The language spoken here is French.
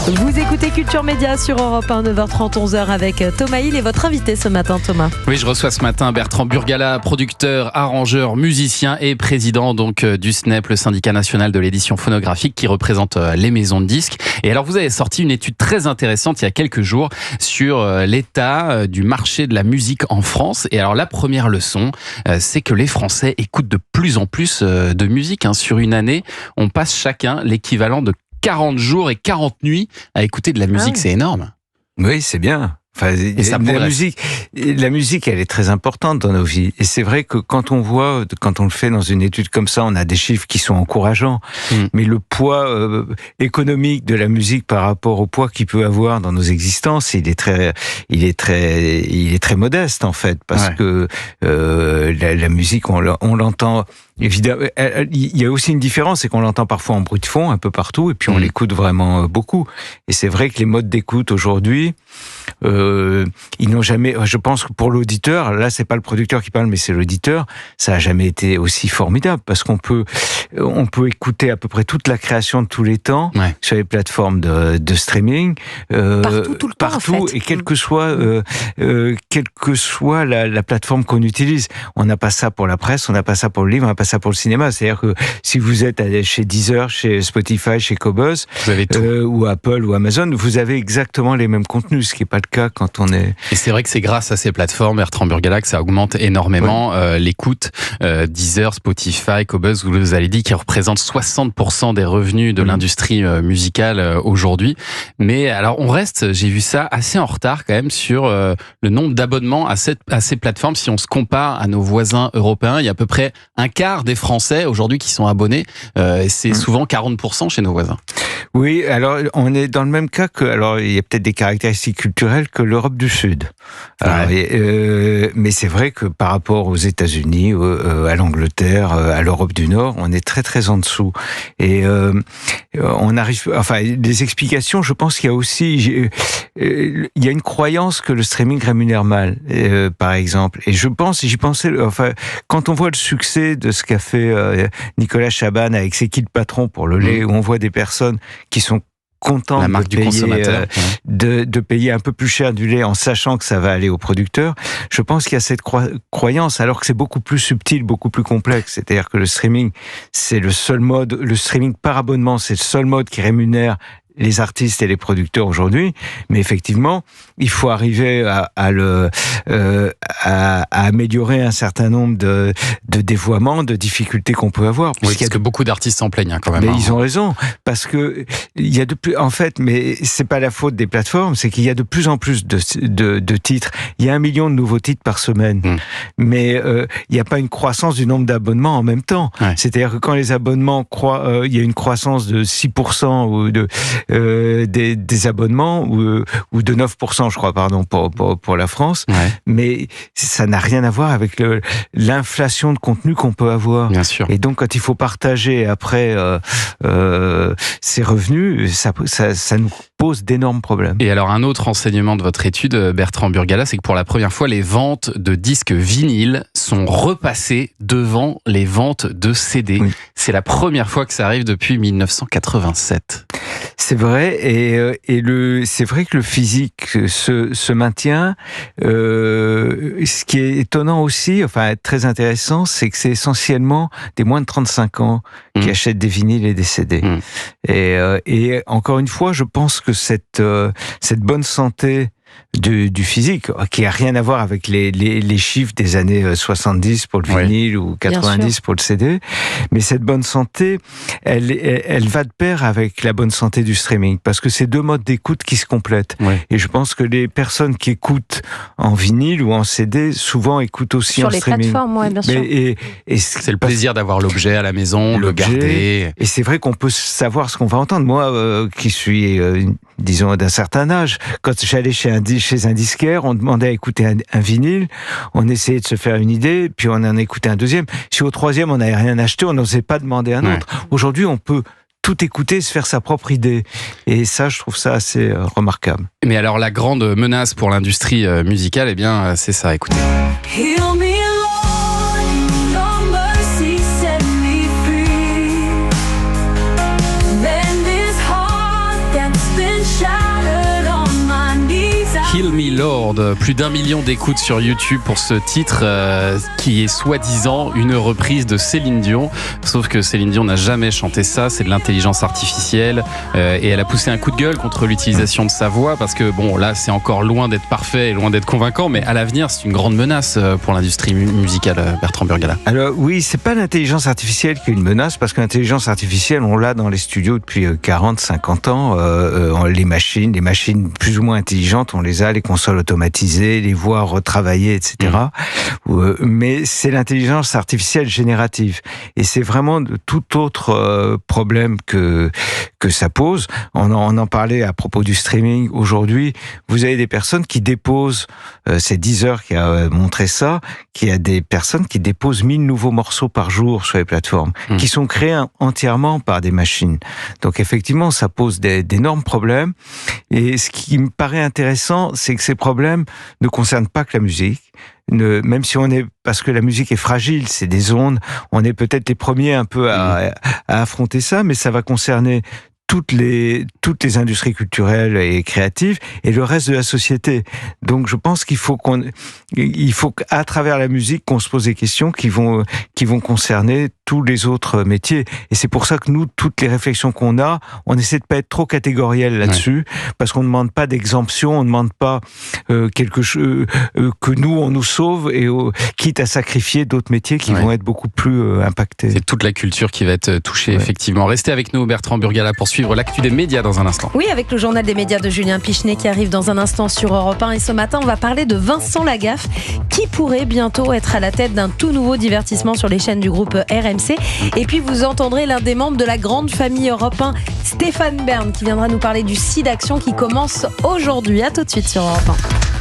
Vous écoutez Culture Média sur Europe 1, 9h30, 11h avec Thomas Hill et votre invité ce matin, Thomas. Oui, je reçois ce matin Bertrand Burgala, producteur, arrangeur, musicien et président donc du SNEP, le syndicat national de l'édition phonographique qui représente les maisons de disques. Et alors vous avez sorti une étude très intéressante il y a quelques jours sur l'état du marché de la musique en France. Et alors la première leçon, c'est que les Français écoutent de plus en plus de musique. Sur une année, on passe chacun l'équivalent de 40 jours et 40 nuits à écouter de la musique. C'est énorme. Oui, c'est bien. Enfin, Et ça la musique, elle est très importante dans nos vies. Et c'est vrai que quand on le fait dans une étude comme ça, on a des chiffres qui sont encourageants. Mais le poids économique de la musique par rapport au poids qu'il peut avoir dans nos existences, il est très modeste en fait, parce que la musique, on l'entend. Évidemment, il y a aussi une différence, c'est qu'on l'entend parfois en bruit de fond un peu partout, et puis on l'écoute vraiment beaucoup. Et c'est vrai que les modes d'écoute aujourd'hui, ils n'ont jamais. Je pense que pour l'auditeur, là, c'est pas le producteur qui parle, mais c'est l'auditeur. Ça a jamais été aussi formidable parce qu'on peut écouter à peu près toute la création de tous les temps sur les plateformes de streaming, partout, tout le temps, en fait. Et quelle que soit la plateforme qu'on utilise. On n'a pas ça pour la presse, on n'a pas ça pour le livre, on n'a pas ça pour le cinéma. C'est-à-dire que si vous êtes allé chez Deezer, chez Spotify, chez Qobuz, ou Apple ou Amazon, vous avez exactement les mêmes contenus, ce qui n'est pas le cas quand on est... Et c'est vrai que c'est grâce à ces plateformes, Bertrand Burgala, que ça augmente énormément l'écoute. Deezer, Spotify, Qobuz, vous avez dit, qui représentent 60% des revenus de l'industrie musicale aujourd'hui. Mais alors j'ai vu ça assez en retard quand même sur le nombre d'abonnements à ces plateformes. Si on se compare à nos voisins européens, il y a à peu près un quart des Français aujourd'hui qui sont abonnés. C'est souvent 40% chez nos voisins. Oui, alors on est dans le même cas alors il y a peut-être des caractéristiques culturelles que l'Europe du Sud. Alors, mais c'est vrai que par rapport aux États-Unis, à l'Angleterre, à l'Europe du Nord, on est très très en dessous. Et on arrive. Enfin, les explications, je pense qu'il y a aussi, il y a une croyance que le streaming rémunère mal, par exemple. Et j'y pensais. Enfin, quand on voit le succès de ce qu'a fait Nicolas Chaban avec ses kits patrons pour le lait, où on voit des personnes qui sont contents de payer un peu plus cher du lait en sachant que ça va aller au producteur. Je pense qu'il y a cette croyance, alors que c'est beaucoup plus subtil, beaucoup plus complexe. C'est-à-dire que le streaming, c'est le seul mode, le streaming par abonnement, c'est le seul mode qui rémunère les artistes et les producteurs aujourd'hui, mais effectivement, il faut arriver à améliorer un certain nombre de dévoiements, de difficultés qu'on peut avoir. Oui, parce que beaucoup d'artistes s'en plaignent quand même. Mais ils ont raison, parce que il y a mais c'est pas la faute des plateformes, c'est qu'il y a de plus en plus de titres. Il y a 1 million de nouveaux titres par semaine, mais il n'y a pas une croissance du nombre d'abonnements en même temps. C'est-à-dire que quand les abonnements il y a une croissance de 6% ou des abonnements ou de 9%, je crois, pour la France. Mais ça n'a rien à voir avec l'inflation de contenu qu'on peut avoir. Bien sûr. Et donc, quand il faut partager après ces revenus, ça nous pose d'énormes problèmes. Et alors, un autre enseignement de votre étude, Bertrand Burgala, c'est que pour la première fois, les ventes de disques vinyles sont repassées devant les ventes de CD. C'est la première fois que ça arrive depuis 1987. C'est vrai, et c'est vrai que le physique se maintient. Ce qui est étonnant aussi, enfin très intéressant, c'est que c'est essentiellement des moins de 35 ans qui achètent des vinyles et des CD. Et encore une fois, je pense que cette bonne santé du physique, qui a rien à voir avec les chiffres des années 70 pour le vinyle ou 90 pour le CD, mais cette bonne santé, elle va de pair avec la bonne santé du streaming, parce que c'est deux modes d'écoute qui se complètent. Et je pense que les personnes qui écoutent en vinyle ou en CD, souvent écoutent aussi en streaming. Sur les plateformes, bien sûr. Et c'est le plaisir d'avoir l'objet à la maison, le garder. Et c'est vrai qu'on peut savoir ce qu'on va entendre. Moi, qui suis, disons, d'un certain âge, quand j'allais chez un disquaire, on demandait à écouter un vinyle, on essayait de se faire une idée, puis on en écoutait un deuxième. Si au troisième, on n'avait rien acheté, on n'osait pas demander un autre. Aujourd'hui, on peut tout écouter, se faire sa propre idée. Et ça, je trouve ça assez remarquable. Mais alors, la grande menace pour l'industrie musicale, eh bien, c'est ça, écoutez. Heal Me Lord, plus d'1 million d'écoutes sur YouTube pour ce titre qui est soi-disant une reprise de Céline Dion. Sauf que Céline Dion n'a jamais chanté ça, c'est de l'intelligence artificielle et elle a poussé un coup de gueule contre l'utilisation de sa voix parce que bon là c'est encore loin d'être parfait et loin d'être convaincant, mais à l'avenir c'est une grande menace pour l'industrie musicale, Bertrand Burgala. Alors oui, c'est pas l'intelligence artificielle qui est une menace parce que l'intelligence artificielle on l'a dans les studios depuis 40-50 ans. Les machines plus ou moins intelligentes, on les a, les consoles automatisées, les voix retravaillées, etc. Mais c'est l'intelligence artificielle générative. Et c'est vraiment de tout autre problème que ça pose. On en parlait à propos du streaming. Aujourd'hui, vous avez des personnes qui déposent, c'est Deezer qui a montré ça, qu'il y a des personnes qui déposent 1000 nouveaux morceaux par jour sur les plateformes, qui sont créés entièrement par des machines. Donc effectivement, ça pose d'énormes problèmes. Et ce qui me paraît intéressant, c'est que ces problèmes ne concernent pas que la musique. Même si parce que la musique est fragile, c'est des ondes, on est peut-être les premiers un peu à affronter ça, mais ça va concerner toutes les industries culturelles et créatives et le reste de la société. Donc je pense qu'il faut qu'à travers la musique qu'on se pose des questions qui vont concerner tous les autres métiers. Et c'est pour ça que nous, toutes les réflexions qu'on a, on essaie de pas être trop catégoriel là-dessus, parce qu'on ne demande pas d'exemption, on ne demande pas quelque chose que nous on nous sauve et quitte à sacrifier d'autres métiers qui vont être beaucoup plus impactés. C'est toute la culture qui va être touchée, effectivement. Restez avec nous, Bertrand Burgala, pour suivre l'actu des médias dans un instant. Oui, avec le journal des médias de Julien Pichenet qui arrive dans un instant sur Europe 1. Et ce matin, on va parler de Vincent Lagaffe qui pourrait bientôt être à la tête d'un tout nouveau divertissement sur les chaînes du groupe RMC. Et puis vous entendrez l'un des membres de la grande famille Europe 1, Stéphane Bern, qui viendra nous parler du site d'action qui commence aujourd'hui. À tout de suite sur Europe 1.